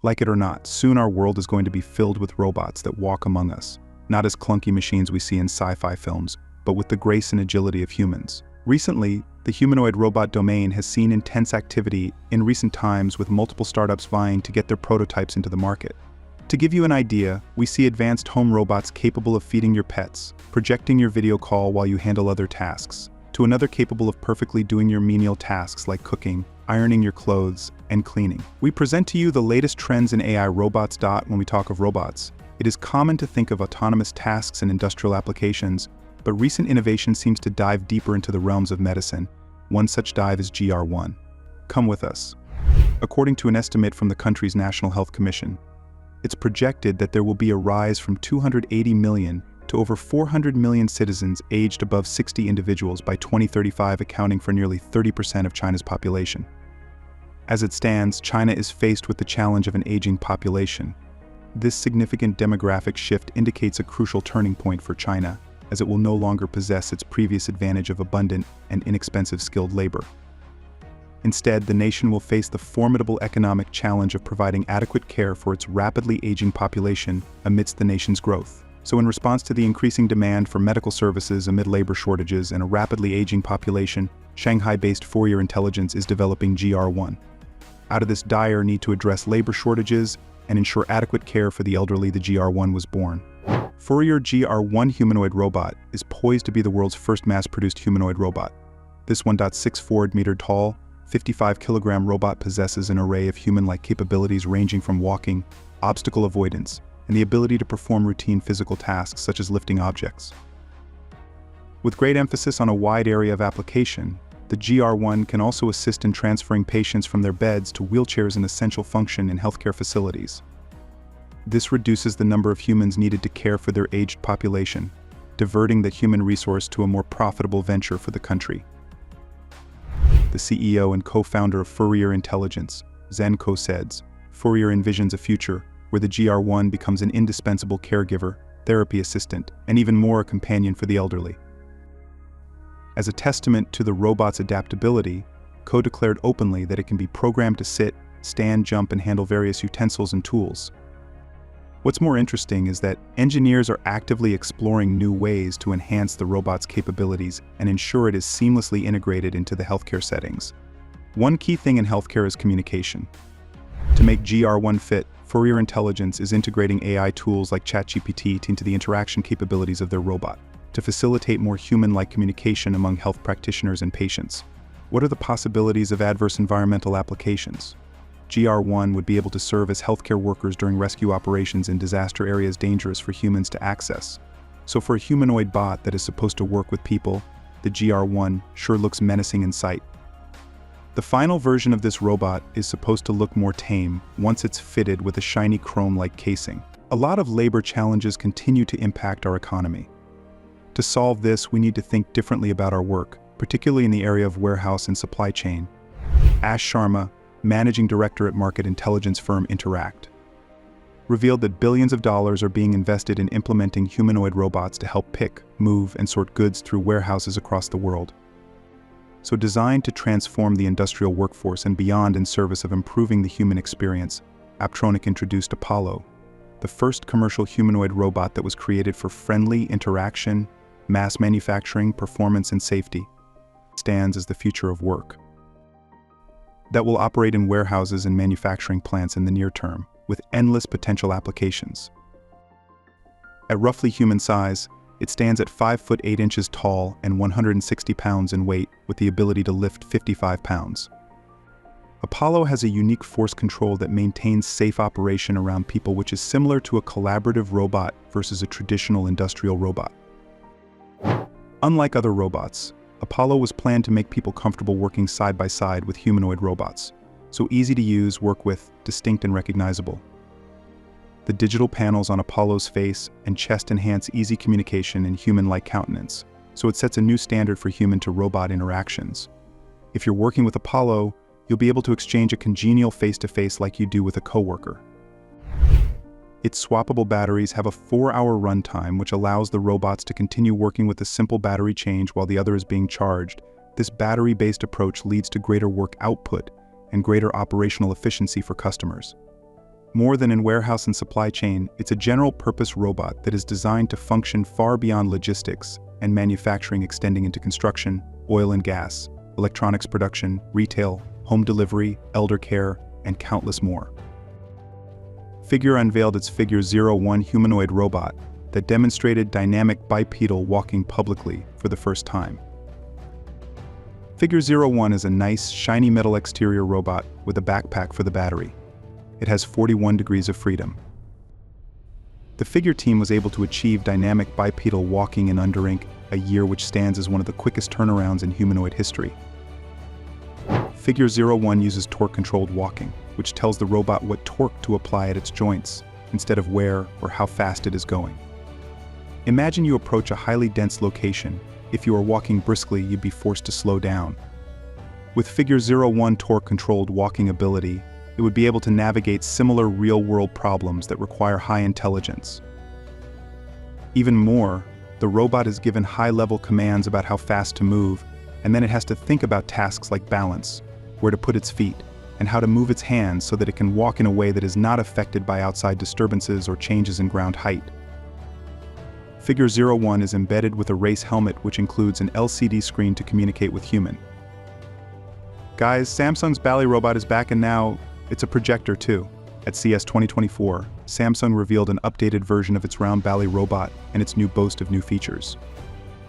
Like it or not, soon our world is going to be filled with robots that walk among us, not as clunky machines we see in sci-fi films, but with the grace and agility of humans. Recently, the humanoid robot domain has seen intense activity in recent times, with multiple startups vying to get their prototypes into the market. To give you an idea, we see advanced home robots capable of feeding your pets, projecting your video call while you handle other tasks, to another capable of perfectly doing your menial tasks like cooking, ironing your clothes, and cleaning. We present to you the latest trends in AI robots. When we talk of robots, it is common to think of autonomous tasks and industrial applications, but recent innovation seems to dive deeper into the realms of medicine. One such dive is GR1. Come with us. According to an estimate from the country's National Health Commission, it's projected that there will be a rise from 280 million to over 400 million citizens aged above 60 individuals by 2035, accounting for nearly 30% of China's population. As it stands, China is faced with the challenge of an aging population. This significant demographic shift indicates a crucial turning point for China, as it will no longer possess its previous advantage of abundant and inexpensive skilled labor. Instead, the nation will face the formidable economic challenge of providing adequate care for its rapidly aging population amidst the nation's growth. So in response to the increasing demand for medical services amid labor shortages and a rapidly aging population, Shanghai-based Fourier Intelligence is developing GR1. Out of this dire need to address labor shortages and ensure adequate care for the elderly, the GR1 was born. Fourier GR1 humanoid robot is poised to be the world's first mass-produced humanoid robot. This 1.64-meter tall, 55-kilogram robot possesses an array of human-like capabilities ranging from walking, obstacle avoidance, and the ability to perform routine physical tasks such as lifting objects. With great emphasis on a wide area of application, the GR1 can also assist in transferring patients from their beds to wheelchairs, an essential function in healthcare facilities. This reduces the number of humans needed to care for their aged population, diverting the human resource to a more profitable venture for the country. The CEO and co-founder of Fourier Intelligence, Zenko, says, Fourier envisions a future where the GR1 becomes an indispensable caregiver, therapy assistant, and even more a companion for the elderly. As a testament to the robot's adaptability, Co declared openly that it can be programmed to sit, stand, jump, and handle various utensils and tools. What's more interesting is that engineers are actively exploring new ways to enhance the robot's capabilities and ensure it is seamlessly integrated into the healthcare settings. One key thing in healthcare is communication. To make GR1 fit, Fourier Intelligence is integrating AI tools like ChatGPT into the interaction capabilities of their robot to facilitate more human-like communication among health practitioners and patients. What are the possibilities of adverse environmental applications? GR1 would be able to serve as healthcare workers during rescue operations in disaster areas dangerous for humans to access. So for a humanoid bot that is supposed to work with people, the GR1 sure looks menacing in sight. The final version of this robot is supposed to look more tame once it's fitted with a shiny chrome-like casing. A lot of labor challenges continue to impact our economy. To solve this, we need to think differently about our work, particularly in the area of warehouse and supply chain. Ash Sharma, managing director at market intelligence firm Interact, revealed that billions of dollars are being invested in implementing humanoid robots to help pick, move, and sort goods through warehouses across the world. So designed to transform the industrial workforce and beyond in service of improving the human experience, Apptronik introduced Apollo, the first commercial humanoid robot that was created for friendly interaction, mass manufacturing, performance, and safety. It stands as the future of work that will operate in warehouses and manufacturing plants in the near term, with endless potential applications. At roughly human size, it stands at 5 foot 8 inches tall and 160 pounds in weight, with the ability to lift 55 pounds. Apollo has a unique force control that maintains safe operation around people, which is similar to a collaborative robot versus a traditional industrial robot. Unlike other robots, Apollo was planned to make people comfortable working side by side with humanoid robots, so easy to use, work with, distinct and recognizable. The digital panels on Apollo's face and chest enhance easy communication and human-like countenance, so it sets a new standard for human-to-robot interactions. If you're working with Apollo, you'll be able to exchange a congenial face-to-face like you do with a coworker. Its swappable batteries have a 4-hour runtime, which allows the robots to continue working with a simple battery change while the other is being charged. This battery-based approach leads to greater work output and greater operational efficiency for customers. More than in warehouse and supply chain, it's a general-purpose robot that is designed to function far beyond logistics and manufacturing, extending into construction, oil and gas, electronics production, retail, home delivery, elder care, and countless more. Figure unveiled its Figure 01 humanoid robot that demonstrated dynamic bipedal walking publicly for the first time. Figure 01 is a nice, shiny metal exterior robot with a backpack for the battery. It has 41 degrees of freedom. The Figure team was able to achieve dynamic bipedal walking in under a year, which stands as one of the quickest turnarounds in humanoid history. Figure 01 uses torque-controlled walking, which tells the robot what torque to apply at its joints, instead of where or how fast it is going. Imagine you approach a highly dense location. If you are walking briskly, you'd be forced to slow down. With Figure 01 torque-controlled walking ability, it would be able to navigate similar real-world problems that require high intelligence. Even more, the robot is given high-level commands about how fast to move, and then it has to think about tasks like balance, where to put its feet, and how to move its hands so that it can walk in a way that is not affected by outside disturbances or changes in ground height. Figure 01 is embedded with a race helmet, which includes an LCD screen to communicate with human. Guys, Samsung's Bally robot is back, and now it's a projector too. At CES 2024, Samsung revealed an updated version of its round Bally robot and its new boast of new features.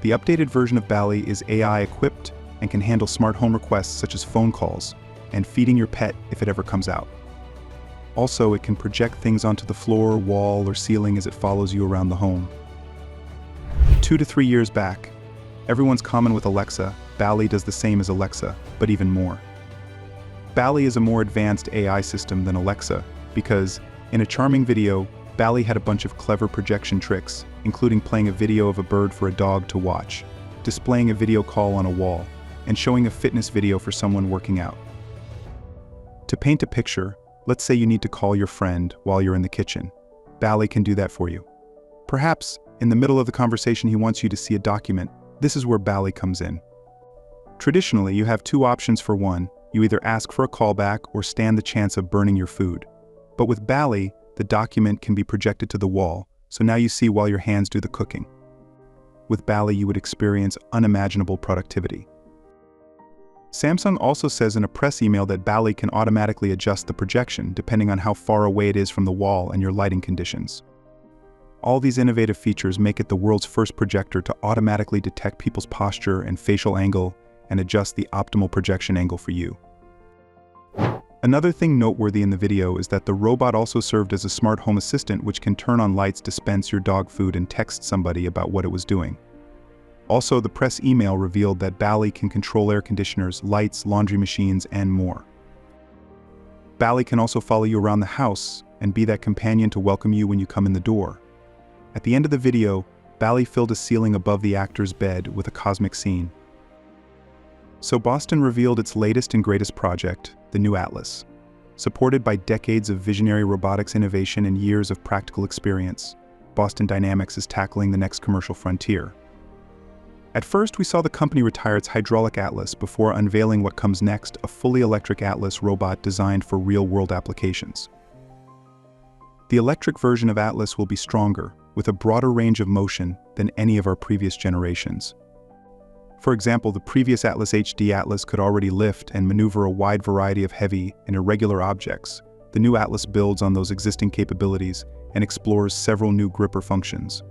The updated version of Bally is AI-equipped and can handle smart home requests such as phone calls and feeding your pet if it ever comes out. Also, it can project things onto the floor, wall, or ceiling as it follows you around the home. 2 to 3 years back, everyone's common with Alexa. Bally does the same as Alexa, but even more. Bally is a more advanced AI system than Alexa because, in a charming video, Bally had a bunch of clever projection tricks, including playing a video of a bird for a dog to watch, displaying a video call on a wall, and showing a fitness video for someone working out. To paint a picture, let's say you need to call your friend while you're in the kitchen. Bally can do that for you. Perhaps, in the middle of the conversation, he wants you to see a document. This is where Bally comes in. Traditionally, you have two options for one. You either ask for a callback or stand the chance of burning your food. But with Bally, the document can be projected to the wall, so now you see while your hands do the cooking. With Bally, you would experience unimaginable productivity. Samsung also says in a press email that Bally can automatically adjust the projection depending on how far away it is from the wall and your lighting conditions. All these innovative features make it the world's first projector to automatically detect people's posture and facial angle and adjust the optimal projection angle for you. Another thing noteworthy in the video is that the robot also served as a smart home assistant, which can turn on lights, dispense your dog food, and text somebody about what it was doing. Also, the press email revealed that Bally can control air conditioners, lights, laundry machines, and more. Bally can also follow you around the house and be that companion to welcome you when you come in the door. At the end of the video, Bally filled a ceiling above the actor's bed with a cosmic scene. So Boston revealed its latest and greatest project, the new Atlas. Supported by decades of visionary robotics innovation and years of practical experience, Boston Dynamics is tackling the next commercial frontier. At first, we saw the company retire its hydraulic Atlas before unveiling what comes next, a fully electric Atlas robot designed for real-world applications. The electric version of Atlas will be stronger, with a broader range of motion than any of our previous generations. For example, the previous Atlas HD Atlas could already lift and maneuver a wide variety of heavy and irregular objects. The new Atlas builds on those existing capabilities and explores several new gripper functions.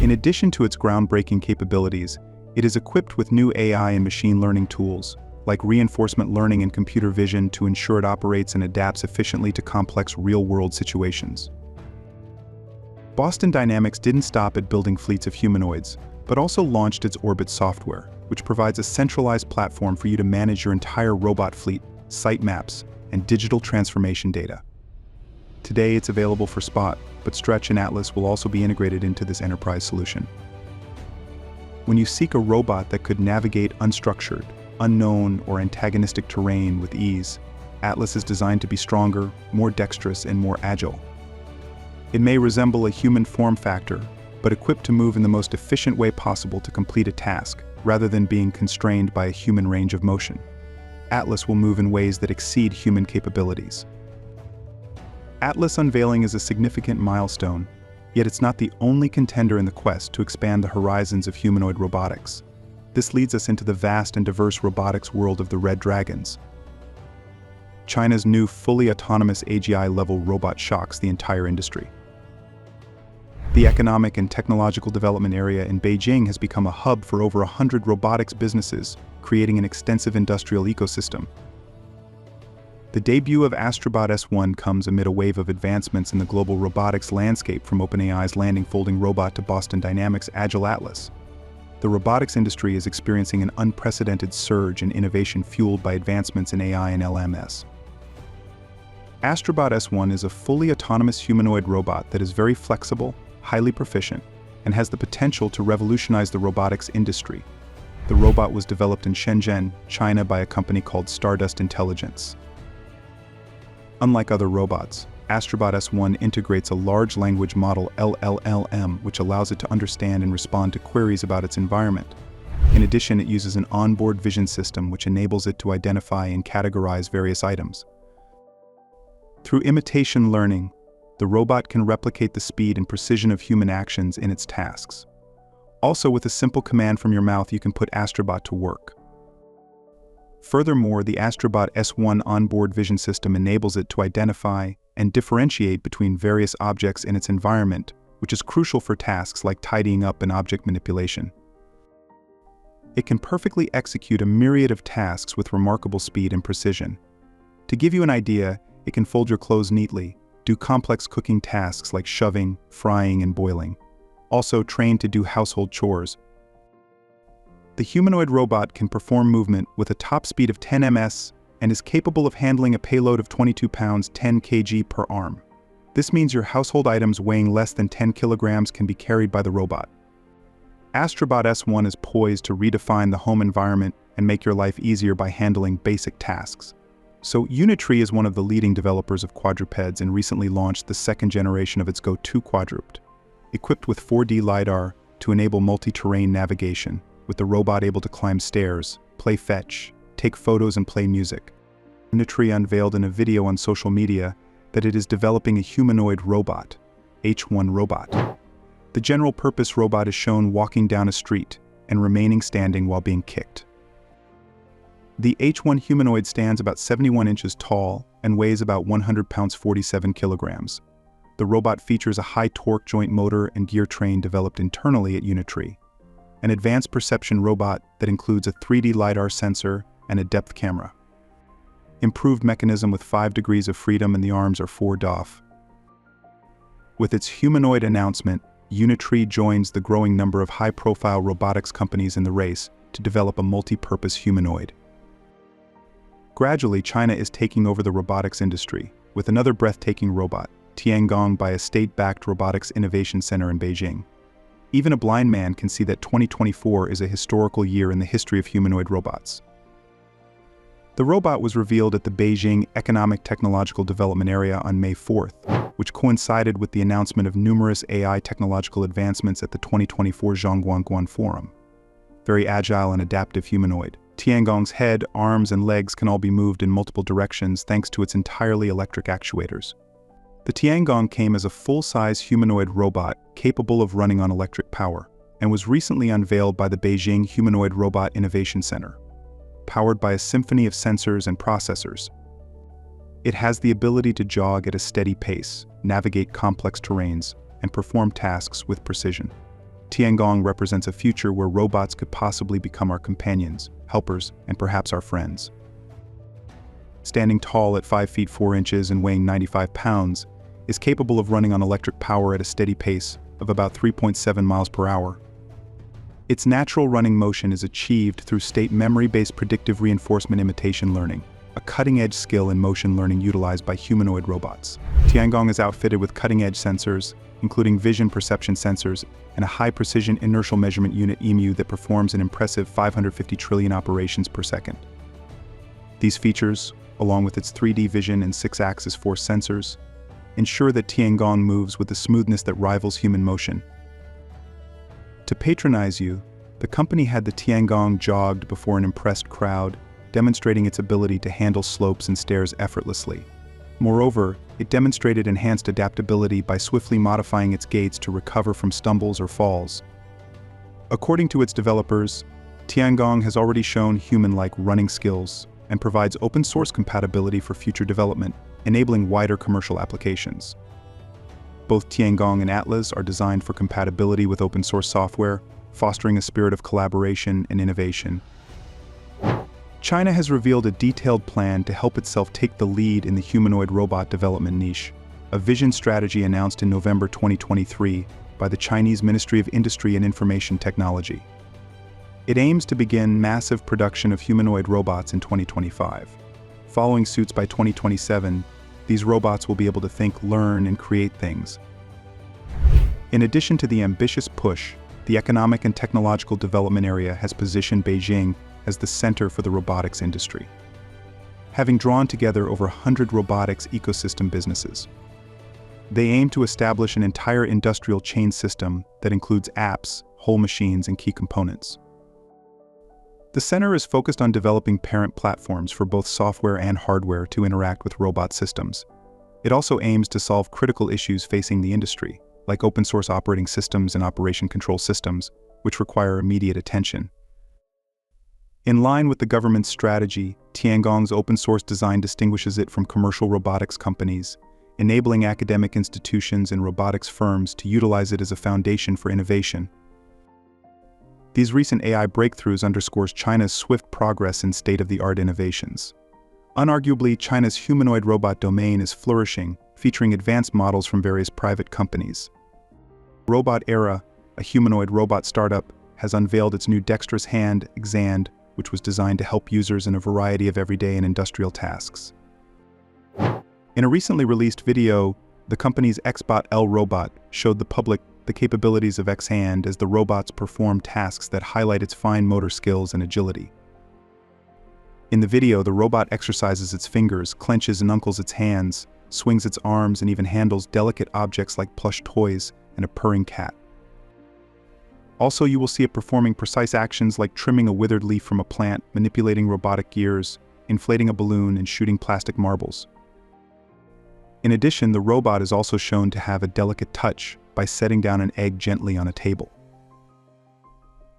In addition to its groundbreaking capabilities, it is equipped with new AI and machine learning tools, like reinforcement learning and computer vision, to ensure it operates and adapts efficiently to complex real-world situations. Boston Dynamics didn't stop at building fleets of humanoids, but also launched its Orbit software, which provides a centralized platform for you to manage your entire robot fleet, site maps, and digital transformation data. Today, it's available for Spot, but Stretch and Atlas will also be integrated into this enterprise solution. When you seek a robot that could navigate unstructured, unknown, or antagonistic terrain with ease, Atlas is designed to be stronger, more dexterous, and more agile. It may resemble a human form factor, but equipped to move in the most efficient way possible to complete a task, rather than being constrained by a human range of motion. Atlas will move in ways that exceed human capabilities. Atlas unveiling is a significant milestone, yet it's not the only contender in the quest to expand the horizons of humanoid robotics. This leads us into the vast and diverse robotics world of the Red Dragons. China's new fully autonomous AGI-level robot shocks the entire industry. The economic and technological development area in Beijing has become a hub for over 100 robotics businesses, creating an extensive industrial ecosystem. The debut of Astrobot S1 comes amid a wave of advancements in the global robotics landscape, from OpenAI's landing folding robot to Boston Dynamics' Agile Atlas. The robotics industry is experiencing an unprecedented surge in innovation fueled by advancements in AI and LMS. Astrobot S1 is a fully autonomous humanoid robot that is very flexible, highly proficient, and has the potential to revolutionize the robotics industry. The robot was developed in Shenzhen, China by a company called Stardust Intelligence. Unlike other robots, Astrobot S1 integrates a large language model LLM, which allows it to understand and respond to queries about its environment. In addition, it uses an onboard vision system which enables it to identify and categorize various items. Through imitation learning, the robot can replicate the speed and precision of human actions in its tasks. Also, with a simple command from your mouth, you can put Astrobot to work. Furthermore, the Astrobot S1 onboard vision system enables it to identify and differentiate between various objects in its environment, which is crucial for tasks like tidying up and object manipulation. It can perfectly execute a myriad of tasks with remarkable speed and precision. To give you an idea, it can fold your clothes neatly, do complex cooking tasks like shoving, frying, and boiling. Also trained to do household chores. The humanoid robot can perform movement with a top speed of 10 ms and is capable of handling a payload of 22 pounds 10 kg per arm. This means your household items weighing less than 10 kilograms can be carried by the robot. Astrobot S1 is poised to redefine the home environment and make your life easier by handling basic tasks. So Unitree is one of the leading developers of quadrupeds and recently launched the second generation of its Go 2 quadruped. Equipped with 4D LiDAR to enable multi-terrain navigation, with the robot able to climb stairs, play fetch, take photos and play music. Unitree unveiled in a video on social media that it is developing a humanoid robot, H1 Robot. The general-purpose robot is shown walking down a street and remaining standing while being kicked. The H1 humanoid stands about 71 inches tall and weighs about 100 pounds 47 kilograms. The robot features a high-torque joint motor and gear train developed internally at Unitree, an advanced perception robot that includes a 3D LiDAR sensor and a depth camera. Improved mechanism with 5 degrees of freedom, and the arms are 4 DOF. With its humanoid announcement, Unitree joins the growing number of high-profile robotics companies in the race to develop a multi-purpose humanoid. Gradually, China is taking over the robotics industry, with another breathtaking robot, Tiangong, by a state-backed robotics innovation center in Beijing. Even a blind man can see that 2024 is a historical year in the history of humanoid robots. The robot was revealed at the Beijing Economic Technological Development Area on May 4th, which coincided with the announcement of numerous AI technological advancements at the 2024 Zhongguangguan Forum. Very agile and adaptive humanoid, Tiangong's head, arms, and legs can all be moved in multiple directions thanks to its entirely electric actuators. The Tiangong came as a full-size humanoid robot capable of running on electric power, and was recently unveiled by the Beijing Humanoid Robot Innovation Center. Powered by a symphony of sensors and processors, it has the ability to jog at a steady pace, navigate complex terrains, and perform tasks with precision. Tiangong represents a future where robots could possibly become our companions, helpers, and perhaps our friends. Standing tall at 5 feet 4 inches and weighing 95 pounds, is capable of running on electric power at a steady pace of about 3.7 miles per hour. Its natural running motion is achieved through state memory-based predictive reinforcement imitation learning, a cutting-edge skill in motion learning utilized by humanoid robots. Tiangong is outfitted with cutting-edge sensors, including vision perception sensors and a high-precision inertial measurement unit EMU that performs an impressive 550 trillion operations per second. These features, along with its 3D vision and 6-axis force sensors, ensure that Tiangong moves with a smoothness that rivals human motion. To patronize you, the company had the Tiangong jogged before an impressed crowd, demonstrating its ability to handle slopes and stairs effortlessly. Moreover, it demonstrated enhanced adaptability by swiftly modifying its gaits to recover from stumbles or falls. According to its developers, Tiangong has already shown human-like running skills and provides open-source compatibility for future development, enabling wider commercial applications. Both Tiangong and Atlas are designed for compatibility with open-source software, fostering a spirit of collaboration and innovation. China has revealed a detailed plan to help itself take the lead in the humanoid robot development niche, a vision strategy announced in November 2023 by the Chinese Ministry of Industry and Information Technology. It aims to begin massive production of humanoid robots in 2025. Following suits by 2027, these robots will be able to think, learn, and create things. In addition to the ambitious push, the economic and technological development area has positioned Beijing as the center for the robotics industry, having drawn together over 100 robotics ecosystem businesses. They aim to establish an entire industrial chain system that includes apps, whole machines, and key components. The center is focused on developing parent platforms for both software and hardware to interact with robot systems. It also aims to solve critical issues facing the industry, like open-source operating systems and operation control systems, which require immediate attention. In line with the government's strategy, Tiangong's open-source design distinguishes it from commercial robotics companies, enabling academic institutions and robotics firms to utilize it as a foundation for innovation. These recent AI breakthroughs underscores China's swift progress in state-of-the-art innovations. Unarguably, China's humanoid robot domain is flourishing, featuring advanced models from various private companies. Robot Era, a humanoid robot startup, has unveiled its new dexterous hand, Xand, which was designed to help users in a variety of everyday and industrial tasks. In a recently released video, the company's Xbot L robot showed the public the capabilities of Xhand as the robots perform tasks that highlight its fine motor skills and agility. In the video, the robot exercises its fingers, clenches and uncles its hands, swings its arms, and even handles delicate objects like plush toys and a purring cat. Also, you will see it performing precise actions like trimming a withered leaf from a plant, manipulating robotic gears, inflating a balloon, and shooting plastic marbles. In addition, the robot is also shown to have a delicate touch by setting down an egg gently on a table.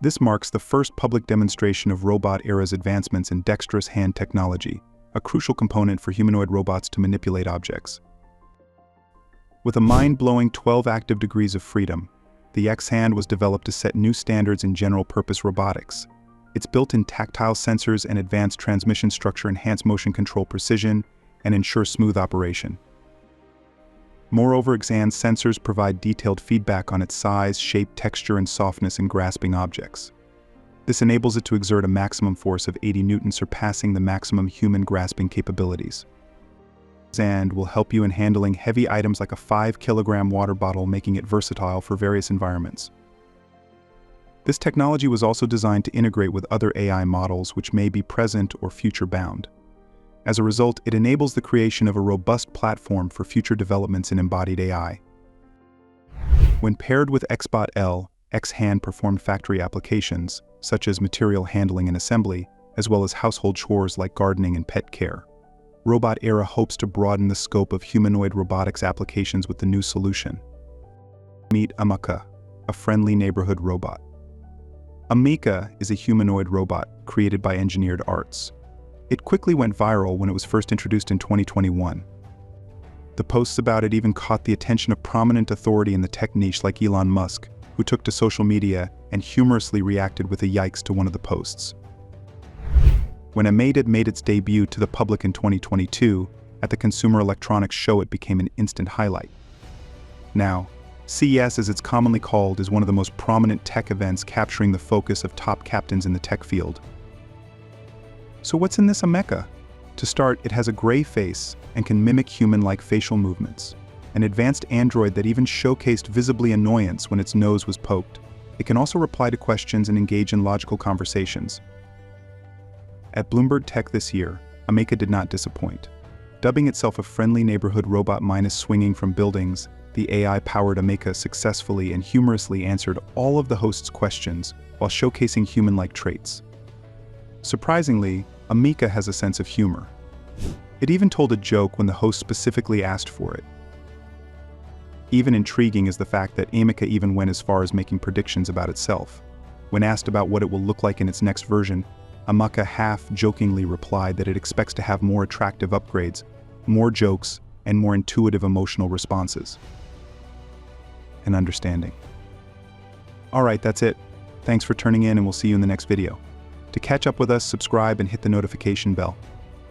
This marks the first public demonstration of Robot Era's advancements in dexterous hand technology, a crucial component for humanoid robots to manipulate objects. With a mind-blowing 12 active degrees of freedom, the Xhand was developed to set new standards in general-purpose robotics. Its built-in tactile sensors and advanced transmission structure enhance motion control precision and ensure smooth operation. Moreover, Xhand's sensors provide detailed feedback on its size, shape, texture, and softness in grasping objects. This enables it to exert a maximum force of 80 newtons, surpassing the maximum human grasping capabilities. Xhand will help you in handling heavy items like a 5-kilogram water bottle, making it versatile for various environments. This technology was also designed to integrate with other AI models which may be present or future-bound. As a result, it enables the creation of a robust platform for future developments in embodied AI. When paired with Xbot L, Xhand performed factory applications, such as material handling and assembly, as well as household chores like gardening and pet care. Robot Era hopes to broaden the scope of humanoid robotics applications with the new solution. Meet Amika, a friendly neighborhood robot. Amika is a humanoid robot created by Engineered Arts. It quickly went viral when it was first introduced in 2021. The posts about it even caught the attention of prominent authority in the tech niche like Elon Musk, who took to social media and humorously reacted with a yikes to one of the posts. When Amika made its debut to the public in 2022, at the Consumer Electronics Show, it became an instant highlight. Now, CES, as it's commonly called, is one of the most prominent tech events, capturing the focus of top captains in the tech field. So what's in this Amika? To start, it has a gray face and can mimic human-like facial movements. An advanced android that even showcased visibly annoyance when its nose was poked. It can also reply to questions and engage in logical conversations. At Bloomberg Tech this year, Amika did not disappoint. Dubbing itself a friendly neighborhood robot minus swinging from buildings, the AI-powered Amika successfully and humorously answered all of the host's questions while showcasing human-like traits. Surprisingly, Amika has a sense of humor. It even told a joke when the host specifically asked for it. Even intriguing is the fact that Amica even went as far as making predictions about itself. When asked about what it will look like in its next version, Amica half-jokingly replied that it expects to have more attractive upgrades, more jokes, and more intuitive emotional responses. And understanding. Alright, that's it. Thanks for tuning in, and we'll see you in the next video. To catch up with us, subscribe and hit the notification bell.